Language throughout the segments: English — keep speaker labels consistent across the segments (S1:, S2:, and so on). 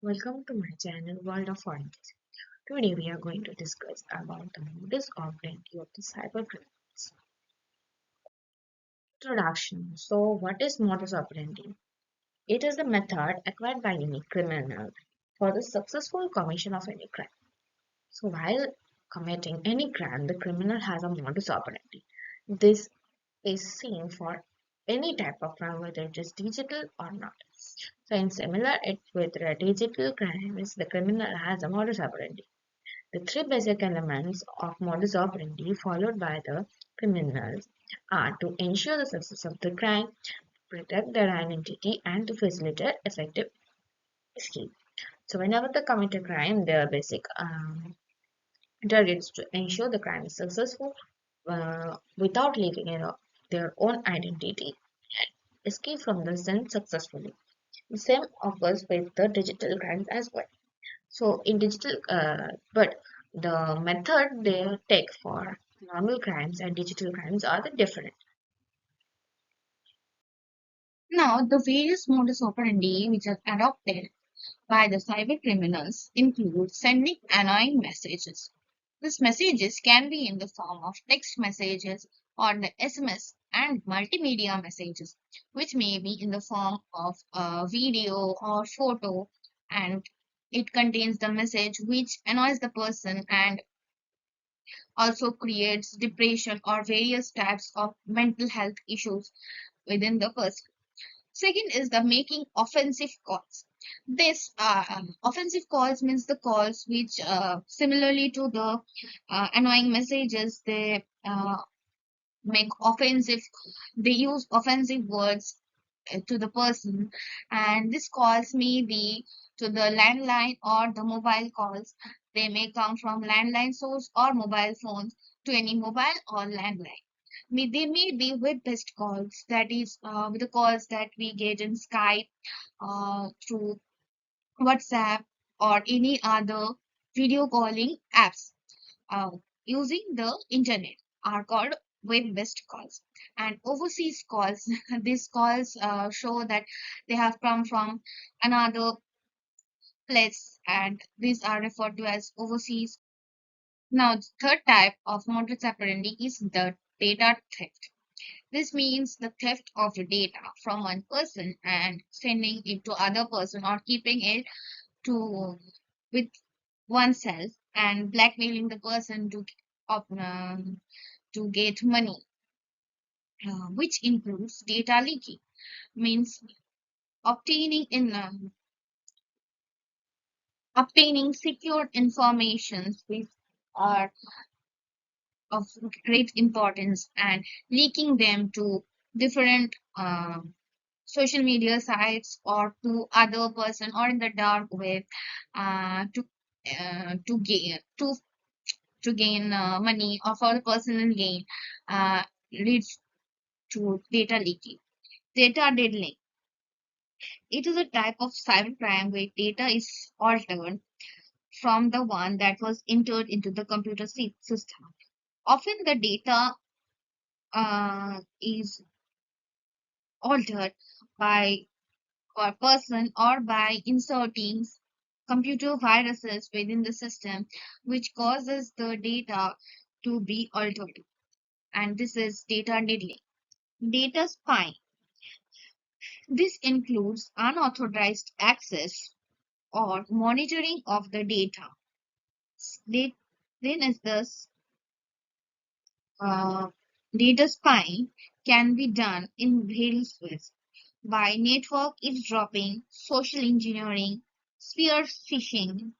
S1: Welcome to my channel World of Forensics. Today we are going to discuss about the modus operandi of the cybercriminals. Introduction. So what is modus operandi? It is the method acquired by any criminal for the successful commission of any crime. So while committing any crime, the criminal has a modus operandi. This is seen for any type of crime, whether it is digital or not. So in similar it with digital crimes, the criminal has a modus operandi. The three basic elements of modus operandi followed by the criminals are to ensure the success of the crime, protect their identity, and to facilitate effective escape. So, whenever they commit a crime, their basic target is to ensure the crime is successful without leaving their own identity, escape from the scene successfully. The same occurs with the digital crimes as well. So in digital, but the method they take for normal crimes and digital crimes are the different.
S2: Now, the various modus operandi which are adopted by the cyber criminals include sending annoying messages. These messages can be in the form of text messages or the SMS and multimedia messages, which may be in the form of a video or photo, and it contains the message which annoys the person and also creates depression or various types of mental health issues within the person. Second is the making offensive calls. This offensive calls means the calls which, similarly to the annoying messages, they make offensive, they use offensive words to the person, and this calls may be to the landline or the mobile calls. They may come from landline source or mobile phones to any mobile or landline. They may be web-based calls, that is, with the calls that we get in Skype, through WhatsApp, or any other video calling apps uh, using the internet are called web-based calls. And overseas calls, these calls show that they have come from another place, and these are referred to as overseas. Now, the third type of modus operandi is the data theft. This means the theft of the data from one person and sending it to other person, or keeping it to with oneself and blackmailing the person to get money, which includes data leaking. Means obtaining in obtaining secured informations which are of great importance and leaking them to different social media sites or to other person or in the dark web, to gain to gain money or for the personal gain, leads to data leaking. Data diddling. It is a type of cybercrime where data is altered from the one that was entered into the computer system. Often the data is altered by a person or by inserting computer viruses within the system, which causes the data to be altered. And this is data diddling. Data spying. This includes unauthorized access or monitoring of the data. They, then is this uh, data spying can be done in various ways by network eavesdropping, social engineering, spear phishing,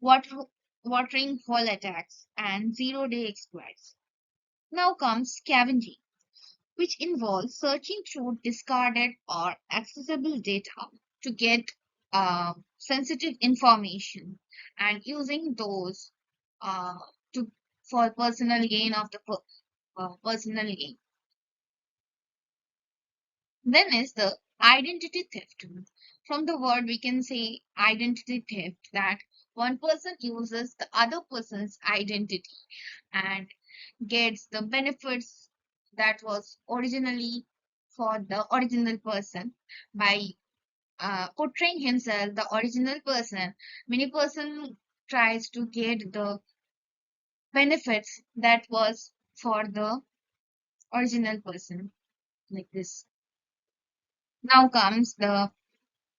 S2: water, watering hole attacks, and zero-day exploits. Now comes scavenging, which involves searching through discarded or accessible data to get sensitive information and using those uh, to for personal gain of the personal gain. Then is the identity theft. From the word, we can say identity theft, that one person uses the other person's identity and gets the benefits that was originally for the original person by portraying himself the original person. Many person tries to get the benefits that was for the original person, like this. Now comes the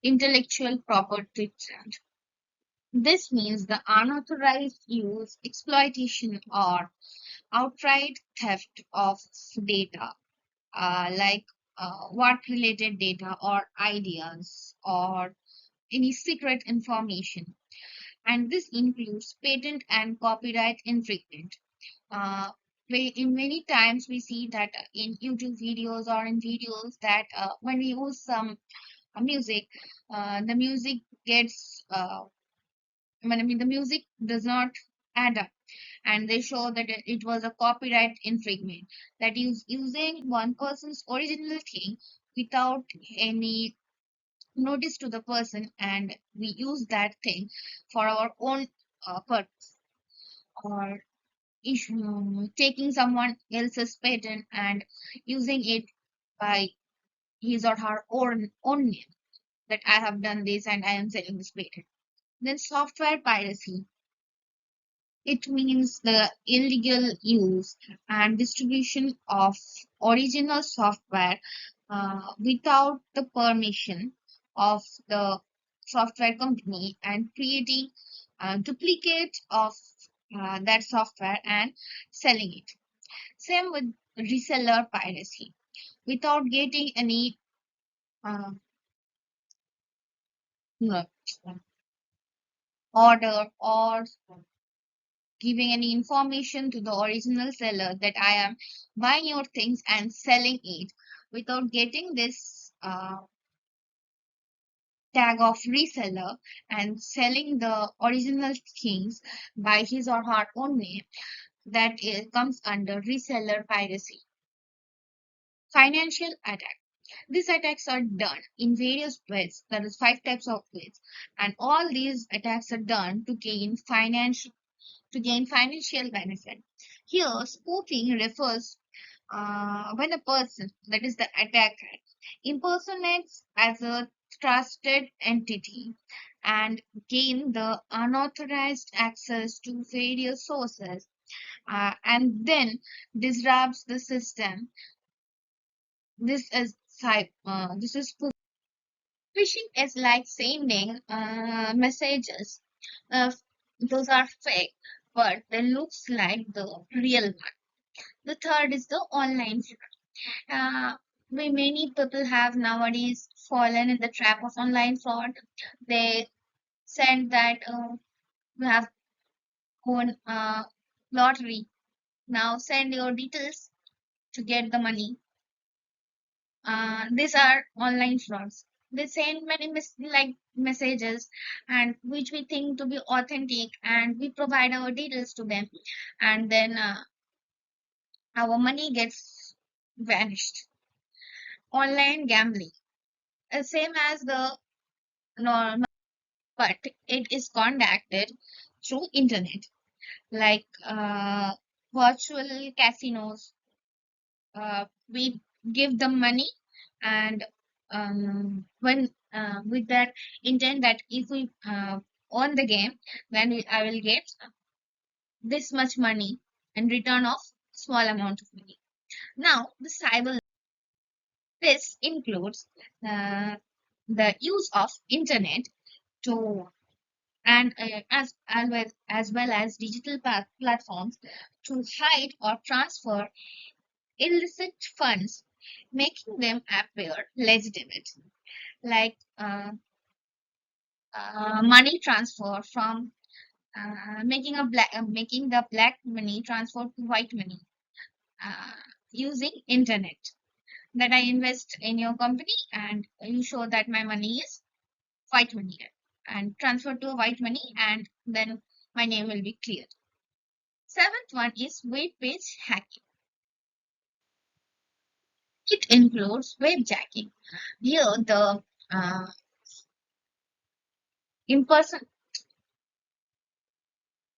S2: intellectual property theft. This means the unauthorized use, exploitation, or outright theft of data, like work related data or ideas or any secret information. And this includes patent and copyright infringement. Uh, in many times we see that in YouTube videos or in videos that when we use some music, the music gets, I mean, the music does not add up, and they show that it was a copyright infringement. That is using one person's original thing without any notice to the person, and we use that thing for our own purpose, or taking someone else's patent and using it by his or her own name, that I have done this and I am selling this patent. Then software piracy. It means the illegal use and distribution of original software without the permission of the software company, and creating a duplicate of that software and selling it. Same with reseller piracy. Without getting any uh, no, order or giving any information to the original seller that I am buying your things and selling it, without getting this tag of reseller and selling the original things by his or her own name, that comes under reseller piracy. Financial attack. These attacks are done in various ways. There is five types of ways, and all these attacks are done to gain financial benefit. Here, spoofing refers when a person, that is the attacker, impersonates as a trusted entity and gain the unauthorized access to various sources, and then disrupts the system. This is spoofing. Phishing is like sending messages. Those are fake, but they looks like the real one. The third is the online fraud. Many people have nowadays fallen in the trap of online fraud. They send that you have won lottery. Now send your details to get the money. These are online frauds. They send many messages, and which we think to be authentic, and we provide our details to them, and then our money gets vanished. Online gambling, same as the normal, but it is conducted through internet, like virtual casinos. We give them money, and when with that intent that if we won the game, then I will get this much money in return of small amount of money. Now, the cyber, this includes uh, the use of internet to, and as well as digital platforms to hide or transfer illicit funds, making them appear legitimate, like money transfer from making the black money transfer to white money uh, using internet. That I invest in your company and you show that my money is white money, and transfer to white money, and then my name will be cleared. Seventh one is web page hacking. It includes webjacking. Here the uh, in-person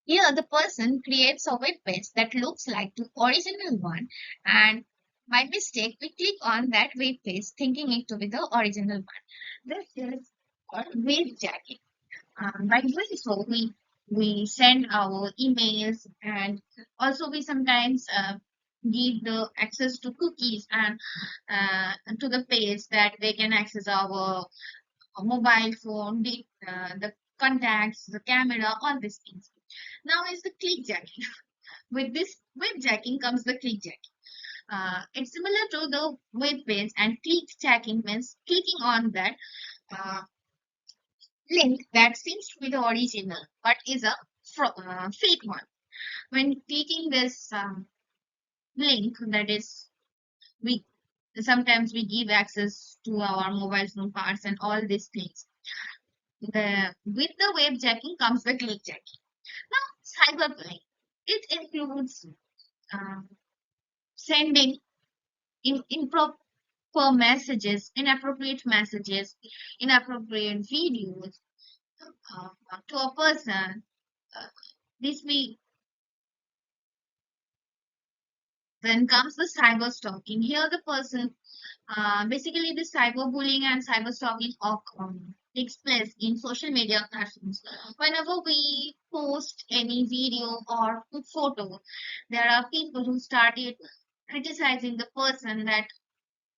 S2: Here the person creates a web page that looks like the original one, and by mistake we click on that web page thinking it to be the original one. This is or wave jacking. By doing so, we send our emails, and also we sometimes give the access to cookies and to the page that they can access our mobile phone, the contacts, the camera, all these things. Now is the click jacking. With this web jacking comes the click jacking. It's similar to the web page, and click jacking means clicking on that uh, link that seems to be the original but is a fake one. When clicking this link, that is, we sometimes we give access to our mobile phone parts and all these things. The with the web jacking comes the click jacking. Now, cyberbullying. It includes uh, sending improper messages, inappropriate videos to a person. Uh, this we Then comes the cyber stalking. Here, the person basically the cyberbullying and cyber stalking takes place in social media platforms. Whenever we post any video or photo, there are people who started criticizing the person, that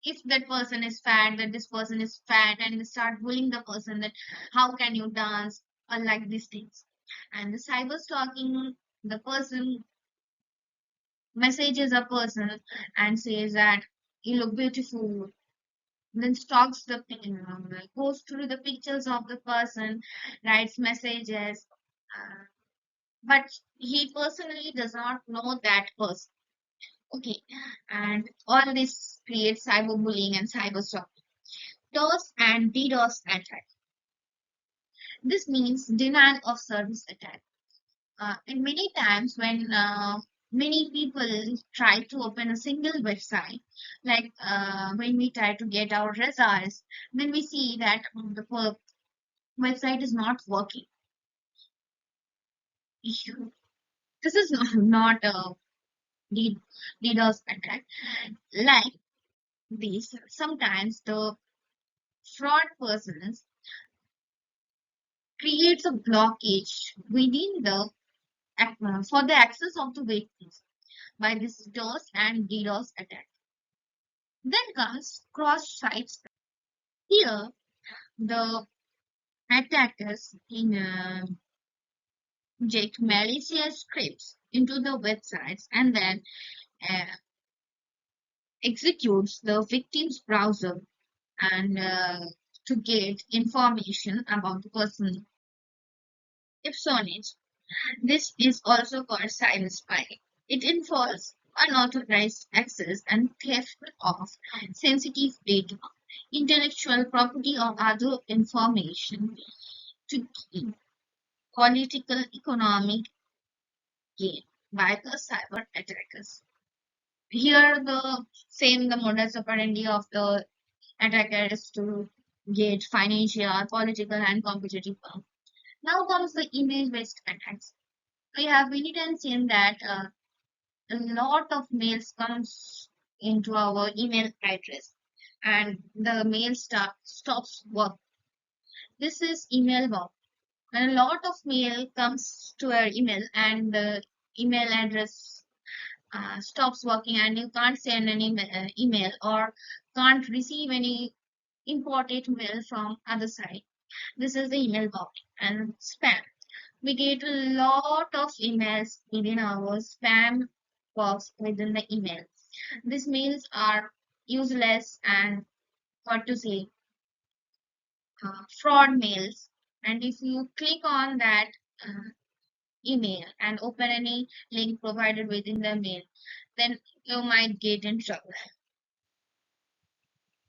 S2: if that person is fat, that this person is fat, and they start bullying the person that how can you dance, or like these things. And the cyber stalking, the person messages a person and says that you look beautiful, then stalks goes through the pictures of the person, writes messages, uh, but he personally does not know that person. Okay, and all this creates cyberbullying and cyber stalking. DOS and DDoS attack. This means denial of service attack. And many times when many people try to open a single website, like when we try to get our results, then we see that the website is not working. This is not a D- DDoS attack. Like this, sometimes the fraud persons creates a blockage within the for the access of the victims by this DOS and DDoS attack. Then comes cross-site. Here, the attackers inject malicious scripts into the websites and then uh, executes the victim's browser and to get information about the person. Espionage. This is also called cyber spying. It involves unauthorized access and theft of sensitive data, intellectual property, or other information to gain political economic gain by the cyber attackers. Here the modus operandi of the attacker is to get financial, political, and competitive power. Now comes the email-based attacks. We have many times seen that a lot of mails comes into our email address, and the mail stops work. This is email bomb. When a lot of mail comes to our email and the email address stops working, and you can't send any email or can't receive any important mail from other side. This is the email box. And spam. We get a lot of emails within our spam box within the email. These mails are useless and what to say, fraud mails. And if you click on that uh, email and open any link provided within the mail, then you might get in trouble.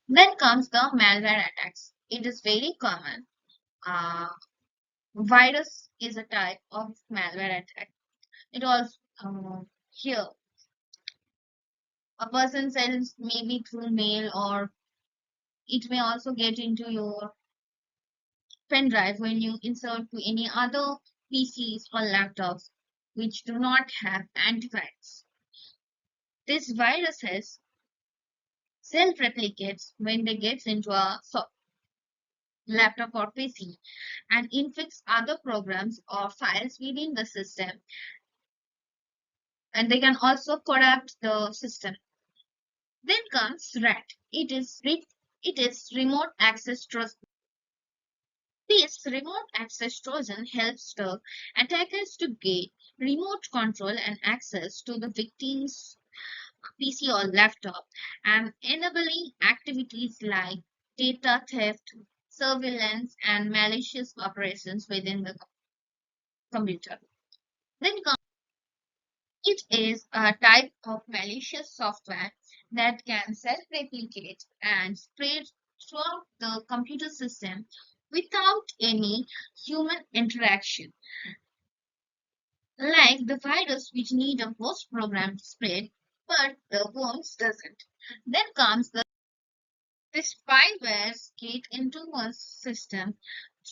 S2: Then comes the malware attacks. It is very common. Uh, Virus is a type of malware attack. It also here a person sends maybe through mail, or it may also get into your pen drive when you insert to any other PCs or laptops which do not have antivirus. This viruses self-replicates when they get into a software. laptop or PC and infects other programs or files within the system, and they can also corrupt the system. Then comes RAT. It is remote access trust. This remote access Trojan helps the attackers to gain remote control and access to the victim's PC or laptop and enabling activities like data theft, surveillance, and malicious operations within the computer. Then it is a type of malicious software that can self-replicate and spread throughout the computer system without any human interaction. Like the virus which need a host program to spread, but the worms doesn't. Then comes the spywares get into a system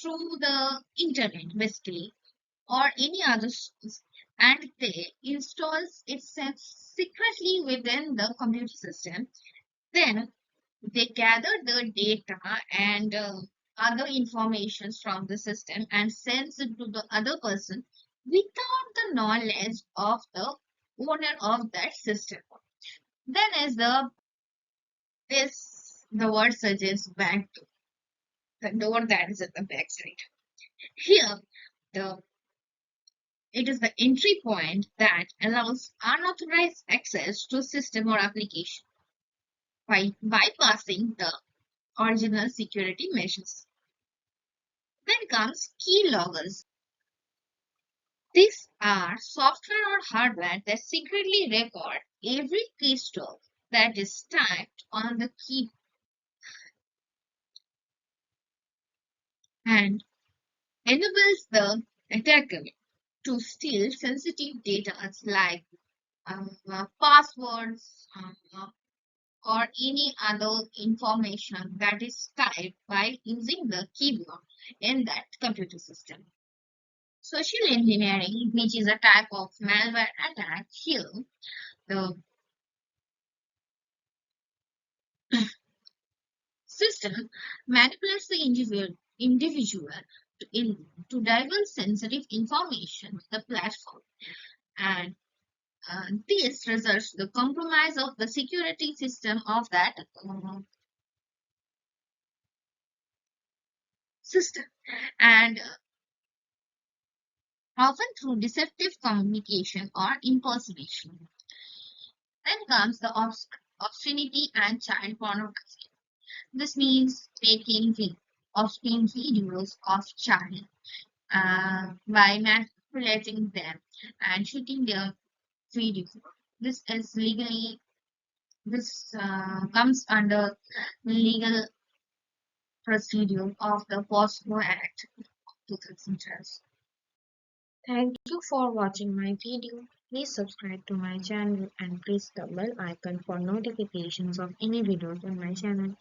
S2: through the internet basically or any other source, and they installs itself secretly within the computer system. Then they gather the data and other informations from the system and sends it to the other person without the knowledge of the owner of that system. Then is the word suggests back to the door that is at the back side. Here the it is the entry point that allows unauthorized access to system or application by bypassing the original security measures. Then comes keyloggers. These are software or hardware that secretly record every keystroke that is typed on the key and enables the attacker to steal sensitive data like passwords or any other information that is typed by using the keyboard in that computer system. Social engineering, which is a type of malware attack, here the system manipulates the individual to divulge sensitive information to the platform, and this results in the compromise of the security system of that system, and often through deceptive communication or impersonation. Then comes the obscenity and child pornography. This means making obscene videos of child by manipulating them and shooting their video. This is legally this comes under legal procedure of the POSCO Act 2012.
S1: Thank you for watching my video. Please subscribe to my channel and press the bell icon for notifications of any videos on my channel.